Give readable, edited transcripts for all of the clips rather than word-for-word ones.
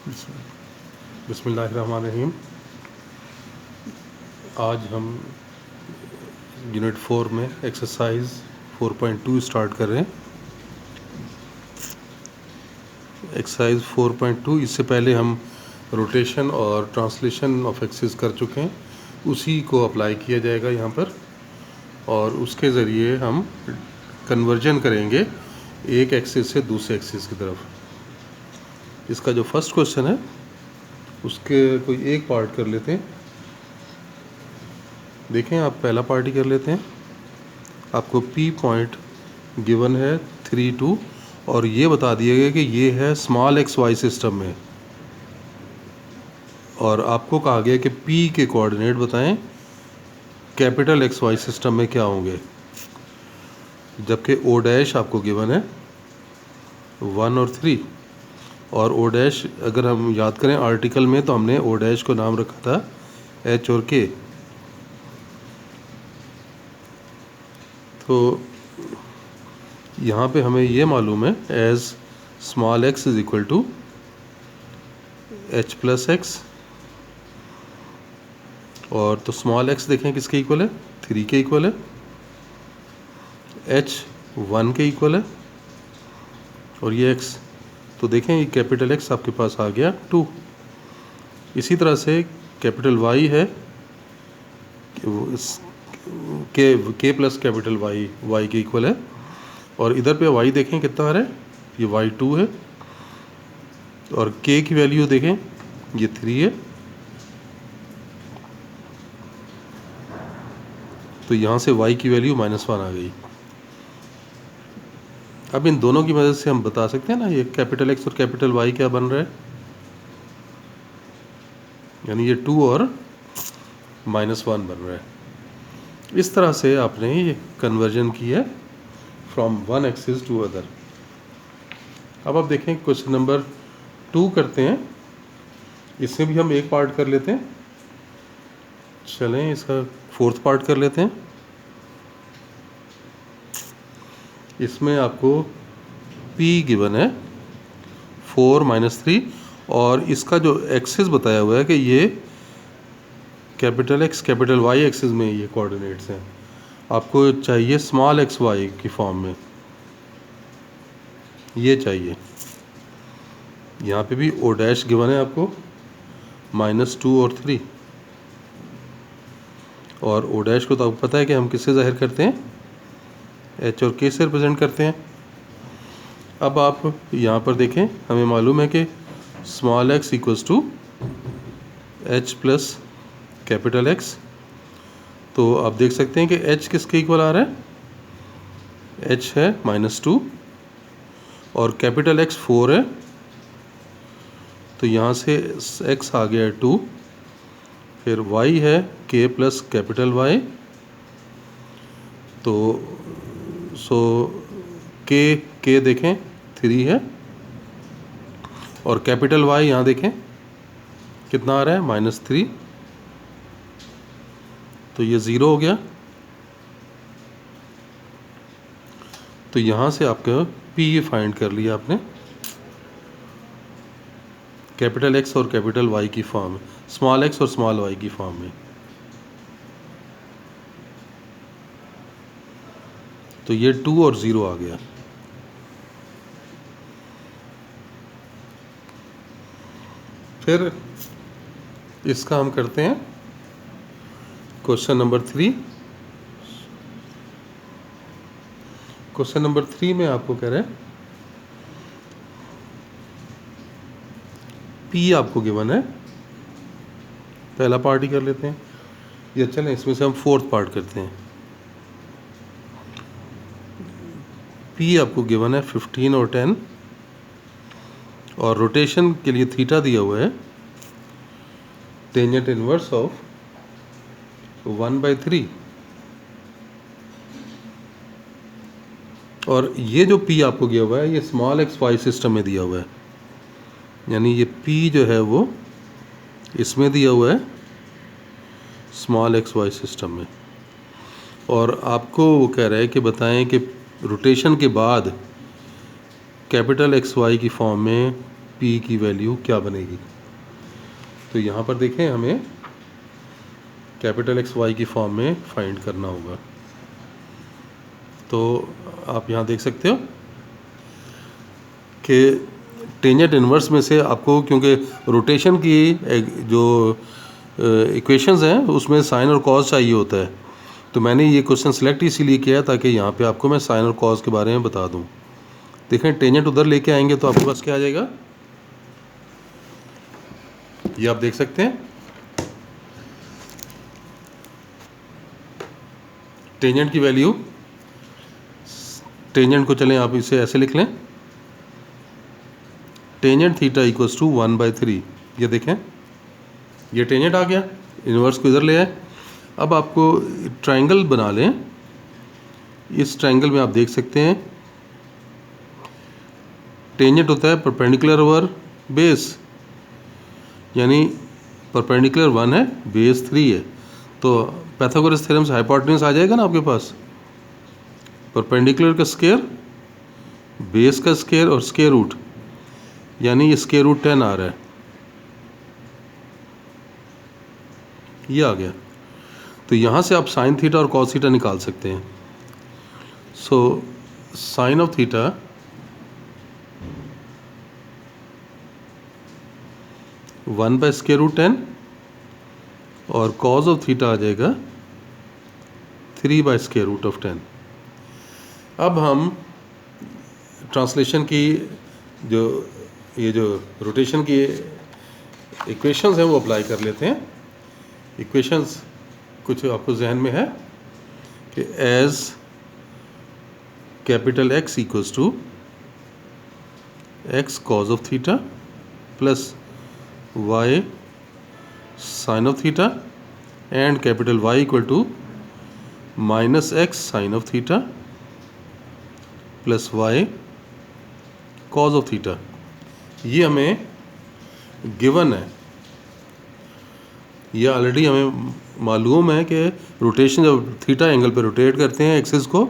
बिस्मिल्लाहिर्रहमानिर्रहीम। आज हम यूनिट 4 में एक्सरसाइज 4.2 स्टार्ट कर रहे हैं। एक्सरसाइज 4.2 इससे पहले हम रोटेशन और ट्रांसलेशन ऑफ एक्सिस कर चुके हैं, उसी को अप्लाई किया जाएगा यहाँ पर, और उसके ज़रिए हम कन्वर्जन करेंगे एक एक्सिस से दूसरे एक्सिस की तरफ। इसका जो फर्स्ट क्वेश्चन है उसके कोई एक पार्ट कर लेते हैं। देखें, आप पहला पार्ट ही कर लेते हैं। आपको P पॉइंट गिवन है 3, 2 और ये बता दिया गया कि ये है स्मॉल एक्स वाई सिस्टम में, और आपको कहा गया कि P के कोऑर्डिनेट बताएं कैपिटल एक्स वाई सिस्टम में क्या होंगे, जबकि O डैश आपको गिवन है 1 और 3, और O डैश अगर हम याद करें आर्टिकल में तो हमने O डैश को नाम रखा था H और K। तो यहाँ पे हमें ये मालूम है as small X is equal to H plus X, और तो स्मॉल एक्स देखें किसके इक्वल है, 3 के इक्वल है, एच 1 के इक्वल है, और ये एक्स तो देखें ये कैपिटल एक्स आपके पास आ गया 2। इसी तरह से कैपिटल वाई है के प्लस कैपिटल वाई के इक्वल है, और इधर पे वाई देखें कितना आ रहा है, ये वाई 2 है, और के की वैल्यू देखें ये 3 है। तो यहाँ से y की वैल्यू -1 आ गई। अब इन दोनों की मदद से हम बता सकते हैं ना ये कैपिटल एक्स और कैपिटल वाई क्या बन रहा है, यानी ये 2 और -1 बन रहा है। इस तरह से आपने ये कन्वर्जन की है from one axis to other. अब आप देखें क्वेश्चन नंबर 2 करते हैं, इसमें भी हम एक पार्ट कर लेते हैं। चलें इसका फोर्थ पार्ट कर लेते हैं। इसमें आपको P गिवन है 4 - 3, और इसका जो एक्सिस बताया हुआ है कि ये capital X capital Y axis में ये कोऑर्डिनेट्स हैं। आपको चाहिए स्मॉल एक्स वाई की फॉर्म में, ये चाहिए। यहाँ पे भी O डैश गिवन है आपको -2 और 3, और O डैश को तो आपको पता है कि हम किससे ज़ाहिर करते हैं, H और K से रिप्रेजेंट करते हैं। अब आप यहाँ पर देखें, हमें मालूम है कि small X equals to H plus capital X. तो आप देख सकते हैं कि H किसके इक्वल आ रहा है, H है -2 और कैपिटल X 4 है, तो यहाँ से X आ गया 2, फिर Y है K प्लस कैपिटल Y, तो K देखें 3 है, और कैपिटल Y यहाँ देखें कितना आ रहा है -3, तो ये 0 हो गया। तो यहाँ से आपका P फाइंड कर लिया आपने कैपिटल X और कैपिटल Y की फॉर्म में, स्मॉल x और स्मॉल y की फॉर्म में। तो ये 2 और 0 आ गया। फिर इसका हम करते हैं क्वेश्चन नंबर 3। क्वेश्चन नंबर 3 में आपको कह रहे हैं P आपको गिवन है, पहला पार्ट ही कर लेते हैं, या चलें इसमें से हम फोर्थ पार्ट करते हैं। P आपको गिवन है 15 और 10, और रोटेशन के लिए थीटा दिया हुआ है टेंजेंट इनवर्स ऑफ 1/3, और ये जो P आपको दिया हुआ है ये स्मॉल एक्स वाई सिस्टम में दिया हुआ है, यानी ये P जो है वो इसमें दिया हुआ है स्मॉल एक्स वाई सिस्टम में, और आपको वो कह रहा है कि बताएं कि रोटेशन के बाद कैपिटल एक्स वाई की फॉर्म में पी की वैल्यू क्या बनेगी। तो यहाँ पर देखें हमें कैपिटल एक्स वाई की फॉर्म में फाइंड करना होगा। तो आप यहाँ देख सकते हो कि टेंजेंट इन्वर्स में से आपको, क्योंकि रोटेशन की जो इक्वेशंस हैं उसमें साइन और कॉस चाहिए होता है, तो मैंने ये क्वेश्चन सेलेक्ट इसीलिए किया ताकि यहाँ पे आपको मैं साइन और कॉस के बारे में बता दूँ। देखें टेंजेंट उधर लेके आएंगे तो आपके पास क्या आ जाएगा, ये आप देख सकते हैं। टेंजेंट की वैल्यू, टेंजेंट को चलें आप इसे ऐसे लिख लें, टेंजेंट थीटा इक्वल्स टू 1/3। ये देखें ये टेंजेंट आ गया, इन्वर्स को इधर ले आए। अब आपको ट्रायंगल बना लें। इस ट्रायंगल में आप देख सकते हैं टेंजेंट होता है परपेंडिकुलर ओवर बेस, यानी परपेंडिकुलर 1 है, बेस 3 है। तो पाइथागोरस थ्योरम से हाइपोटेन्यूज आ जाएगा ना आपके पास, परपेंडिकुलर का स्क्वायर, बेस का स्क्वायर और स्क्वायर रूट, यानी ये स्क्वायर रूट 10 आ रहा है, ये आ गया। तो यहाँ से आप साइन थीटा और कॉस थीटा निकाल सकते हैं। So sine of theta one by square root 10 और कॉस ऑफ थीटा आ जाएगा 3 बाय स्क्वायर रूट ऑफ 10। अब हम ट्रांसलेशन की जो रोटेशन की इक्वेशंस हैं वो अप्लाई कर लेते हैं। इक्वेशंस कुछ आपको जहन में है कि as capital X equals to X cos of theta plus Y sine of theta and capital Y equal to minus X sine of theta plus Y cos of theta. ये हमें गिवन है, ये ऑलरेडी हमें मालूम है कि rotation जब theta angle पे रोटेट करते हैं एक्सिस को,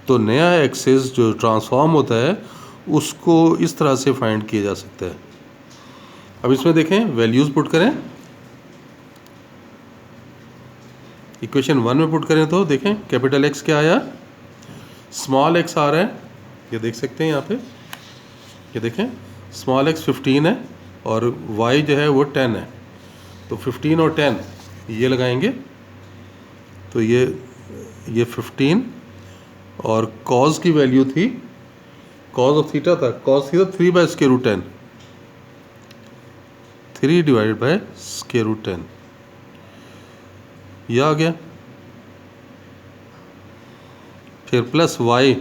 तो नया एक्सिस जो ट्रांसफॉर्म होता है उसको इस तरह से फाइंड किया जा सकता है। अब इसमें देखें वैल्यूज़ पुट करें, इक्वेशन 1 में पुट करें तो देखें कैपिटल एक्स क्या आया, स्मॉल एक्स आ रहा है, ये देख सकते हैं यहाँ पे, ये देखें स्मॉल एक्स 15 है और वाई जो है वो 10 है। तो 15 और 10 ये लगाएंगे तो ये 15 और कॉस की वैल्यू थी, कॉस ऑफ थीटा था, cos theta 3 by square root 10, 3 divided by square root 10, ये आ गया। फिर प्लस वाई,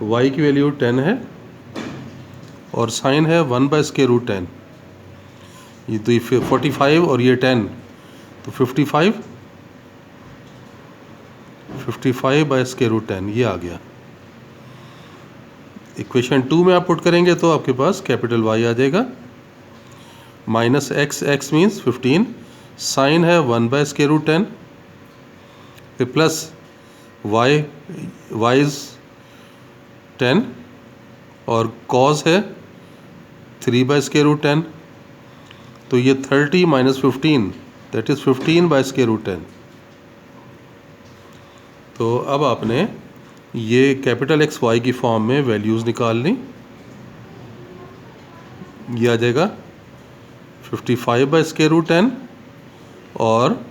वाई की वैल्यू 10 है और साइन है 1 बाय स्क्वायर रूट 10, ये तो 45 और ये 10 तो 55 बाय स्क्वायर रूट 10 ये आ गया। इक्वेशन 2 में आप पुट करेंगे तो आपके पास कैपिटल वाई आ जाएगा, minus X, X means 15, sine है 1 बाय स्क्वायर रूट 10, फिर प्लस वाई, वाई इज 10 और कॉस है 3 बाय स्क्वायर रूट 10, तो ये 30 minus 15 that is 15 by square root 10। तो अब आपने ये कैपिटल एक्स वाई की फॉर्म में वैल्यूज़ निकाल ली, ये आ जाएगा 55 बाय स्क्वायर रूट 10 और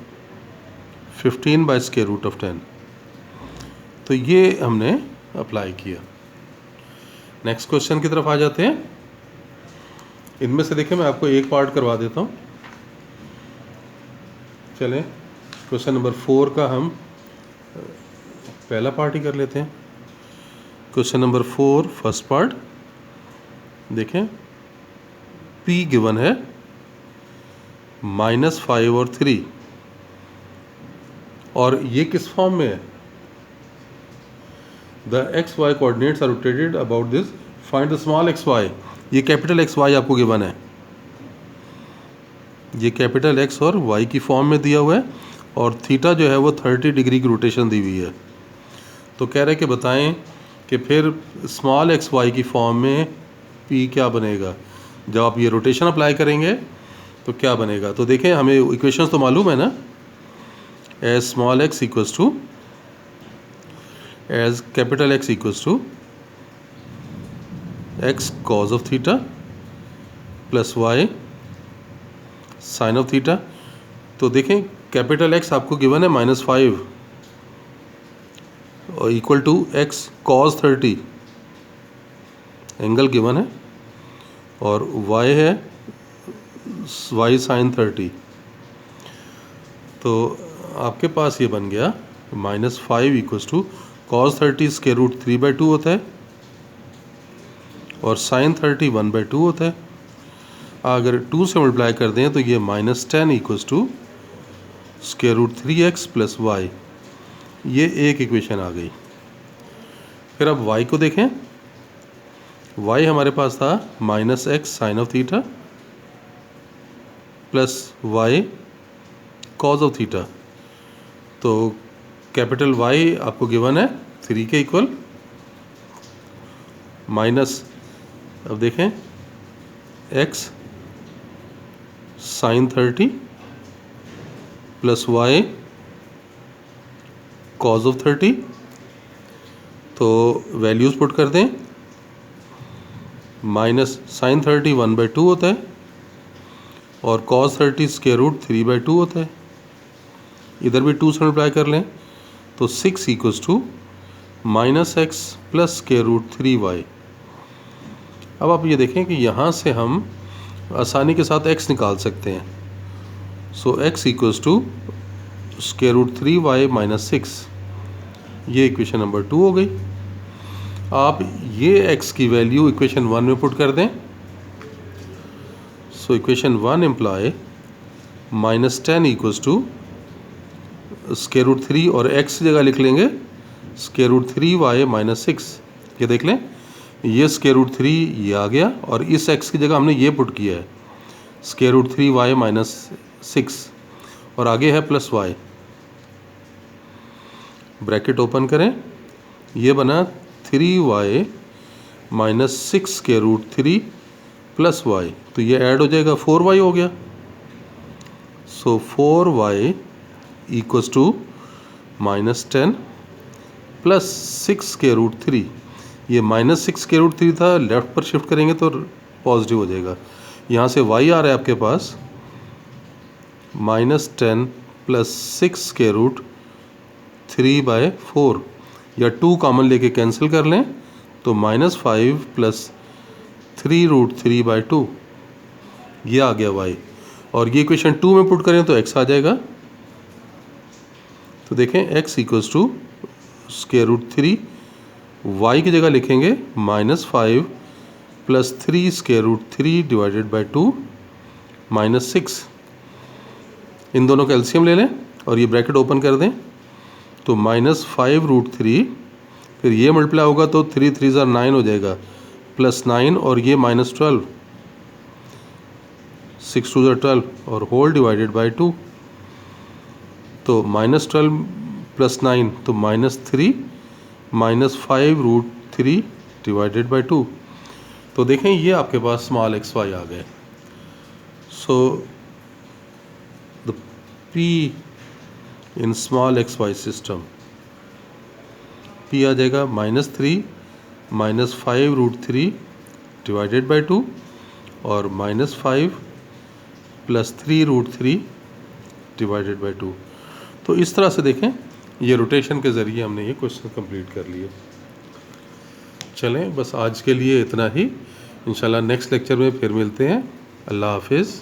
15 बाय स्क्वायर रूट ऑफ 10। तो ये हमने अप्लाई किया। नेक्स्ट क्वेश्चन की तरफ आ जाते हैं। इनमें से देखिए मैं आपको एक पार्ट करवा देता हूँ। चलें क्वेश्चन नंबर 4 का हम पहला पार्ट ही कर लेते हैं। क्वेश्चन नंबर 4 फर्स्ट पार्ट देखें, P गिवन है -5 और 3 और ये किस फॉर्म में है, the X Y coordinates are rotated about this, find the small X Y. ये कैपिटल एक्स वाई आपको गिवन है, ये कैपिटल एक्स और वाई की फॉर्म में दिया हुआ है और थीटा जो है वो 30 डिग्री की रोटेशन दी हुई है। तो कह रहे कि बताएं कि फिर स्मॉल एक्स वाई की फॉर्म में पी क्या बनेगा। जब आप ये रोटेशन अप्लाई करेंगे तो क्या बनेगा, तो देखें हमें इक्वेशंस तो मालूम है ना, as small X equals to as capital X equals to X cos of theta plus Y sine of theta. तो देखें कैपिटल एक्स आपको गिवन है -5 और equal to X cos 30 angle given है, और वाई है वाई साइन 30। तो आपके पास ये बन गया -5 equals to cos 30 square root 3/2 होता है और साइन 30 1/2 होता है। अगर 2 से मल्टीप्लाई कर दें तो ये -10 equals to square root 3x plus Y, ये एक इक्वेशन आ गई। फिर अब y को देखें, y हमारे पास था -x sine of theta plus y cos of theta. तो कैपिटल Y आपको गिवन है 3 के इक्वल, माइनस अब देखें x sine 30 plus y cos of 30। तो वैल्यूज़ पुट कर दें, माइनस साइन 30 1/2 होता है और कॉज 30 स्क्वायर रूट 3/2 होता है। इधर भी 2 से मल्टीप्लाई कर लें तो 6 equals to -x plus square root 3y। अब आप ये देखें कि यहाँ से हम आसानी के साथ x निकाल सकते हैं। So x equals to square root 3y minus 6, ये इक्वेशन नंबर 2 हो गई। आप ये x की वैल्यू इक्वेशन 1 में पुट कर दें। So equation 1 imply -10 equals to square root 3 और x की जगह लिख लेंगे स्क्वायर रूट 3y माइनस 6। ये देख लें, ये स्क्वायर रूट 3 ये आ गया और इस x की जगह हमने ये पुट किया है स्क्वायर रूट 3y माइनस 6 और आगे है प्लस y। ब्रैकेट ओपन करें, ये बना 3y minus 6 square root 3 plus y, तो ये ऐड हो जाएगा 4y हो गया। So 4y equals to -10 plus 6 square root 3। ये -6 स्क्वायर रूट 3 था, लेफ्ट पर शिफ्ट करेंगे तो पॉजिटिव हो जाएगा। यहाँ से y आ रहा है आपके पास -10 प्लस 6 स्क्वायर रूट 3/4, या 2 कॉमन लेके कैंसिल कर लें तो -5 प्लस 3 रूट 3/2, ये आ गया y। और ये इक्वेशन 2 में पुट करें तो x आ जाएगा। तो देखें x equals to square root 3, y की जगह लिखेंगे -5 plus 3 square root 3 divided by 2 -6। इन दोनों का एलसीएम ले लें और ये ब्रैकेट ओपन कर दें तो -5 रूट 3, फिर ये मल्टीप्लाई होगा तो 3 3 9 हो जाएगा, प्लस 9 और ये -12, 6 2 12 और होल डिवाइडेड बाई 2। तो -12 प्लस 9 तो -3 -5 रूट 3 डिवाइडेड बाई 2। तो देखें ये आपके पास स्मॉल एक्स वाई आ गए। So the p in small X Y system, p आ जाएगा -3 -5 रूट 3 डिवाइडेड बाई 2 और -5 प्लस 3 रूट 3 डिवाइडेड बाई 2। तो इस तरह से देखें ये रोटेशन के ज़रिए हमने ये क्वेश्चन कंप्लीट कर लिए। चलें बस आज के लिए इतना ही, इंशाल्लाह नेक्स्ट लेक्चर में फिर मिलते हैं। अल्लाह हाफिज़।